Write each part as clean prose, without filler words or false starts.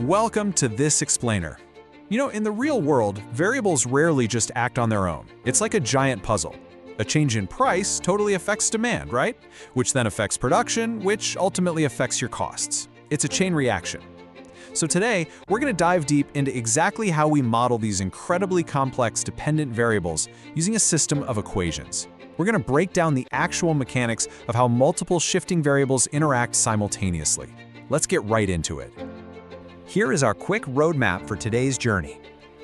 Welcome to This Explainer. In the real world, variables rarely just act on their own. It's like a giant puzzle. A change in price totally affects demand, right? Which then affects production, which ultimately affects your costs. It's a chain reaction. So today, we're going to dive deep into exactly how we model these incredibly complex dependent variables using a system of equations. We're going to break down the actual mechanics of how multiple shifting variables interact simultaneously. Let's get right into it. Here is our quick roadmap for today's journey.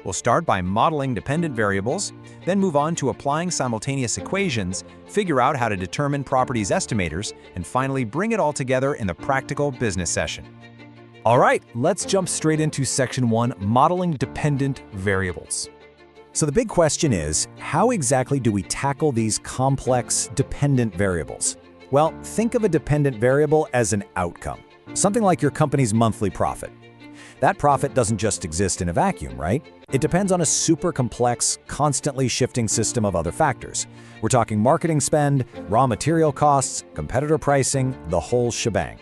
We'll start by modeling dependent variables, then move on to applying simultaneous equations, figure out how to determine properties estimators, and finally bring it all together in the practical business session. All right, let's jump straight into Section 1, Modeling Dependent Variables. So the big question is, how exactly do we tackle these complex dependent variables? Well, think of a dependent variable as an outcome, something like your company's monthly profit. That profit doesn't just exist in a vacuum, right? It depends on a super complex, constantly shifting system of other factors. We're talking marketing spend, raw material costs, competitor pricing, the whole shebang.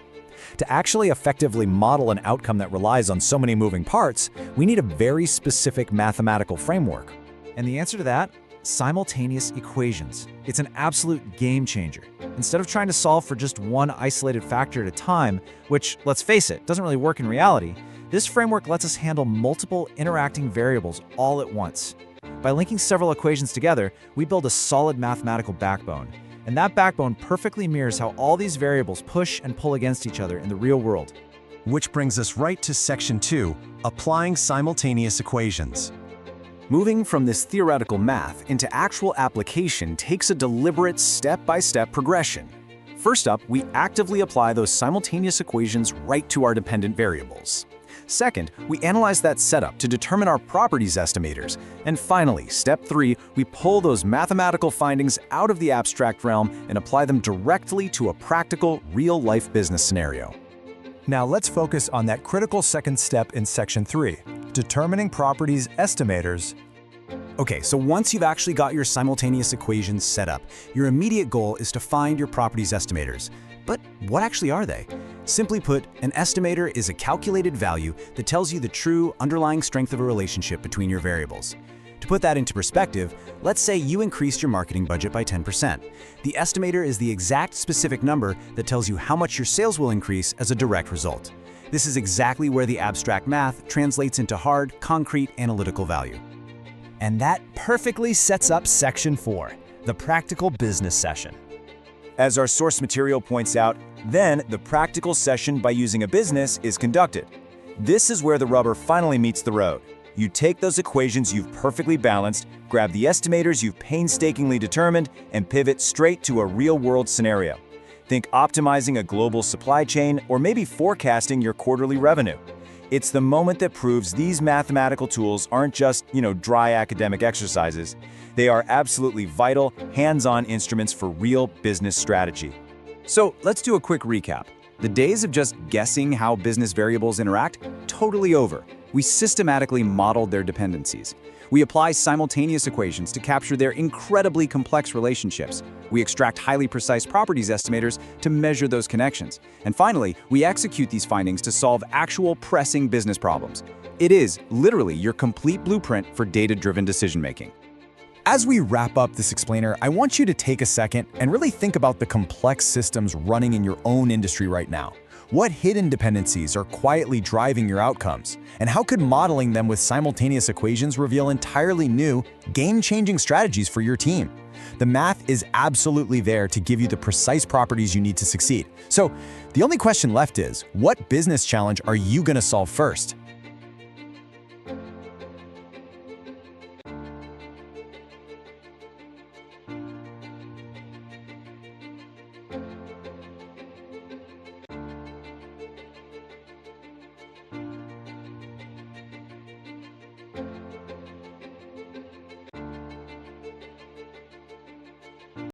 To actually effectively model an outcome that relies on so many moving parts, we need a very specific mathematical framework. And the answer to that? Simultaneous equations. It's an absolute game changer. Instead of trying to solve for just one isolated factor at a time, which, let's face it, doesn't really work in reality, this framework lets us handle multiple interacting variables all at once. By linking several equations together, we build a solid mathematical backbone. And that backbone perfectly mirrors how all these variables push and pull against each other in the real world. Which brings us right to Section 2, Applying Simultaneous Equations. Moving from this theoretical math into actual application takes a deliberate step-by-step progression. First up, we actively apply those simultaneous equations right to our dependent variables. Second, we analyze that setup to determine our properties estimators. And finally, step 3, we pull those mathematical findings out of the abstract realm and apply them directly to a practical, real-life business scenario. Now let's focus on that critical second step in Section 3, determining properties estimators. Okay, so once you've actually got your simultaneous equations set up, your immediate goal is to find your properties estimators. But what actually are they? Simply put, an estimator is a calculated value that tells you the true underlying strength of a relationship between your variables. To put that into perspective, let's say you increased your marketing budget by 10%. The estimator is the exact specific number that tells you how much your sales will increase as a direct result. This is exactly where the abstract math translates into hard, concrete analytical value. And that perfectly sets up Section 4, the practical business session. As our source material points out, then the practical session by using a business is conducted. This is where the rubber finally meets the road. You take those equations you've perfectly balanced, grab the estimators you've painstakingly determined, and pivot straight to a real-world scenario. Think optimizing a global supply chain or maybe forecasting your quarterly revenue. It's the moment that proves these mathematical tools aren't just, dry academic exercises. They are absolutely vital, hands-on instruments for real business strategy. So let's do a quick recap. The days of just guessing how business variables interact, totally over. We systematically modeled their dependencies. We apply simultaneous equations to capture their incredibly complex relationships. We extract highly precise properties estimators to measure those connections. And finally, we execute these findings to solve actual pressing business problems. It is literally your complete blueprint for data-driven decision-making. As we wrap up this explainer, I want you to take a second and really think about the complex systems running in your own industry right now. What hidden dependencies are quietly driving your outcomes? And how could modeling them with simultaneous equations reveal entirely new, game-changing strategies for your team? The math is absolutely there to give you the precise properties you need to succeed. So the only question left is, what business challenge are you going to solve first?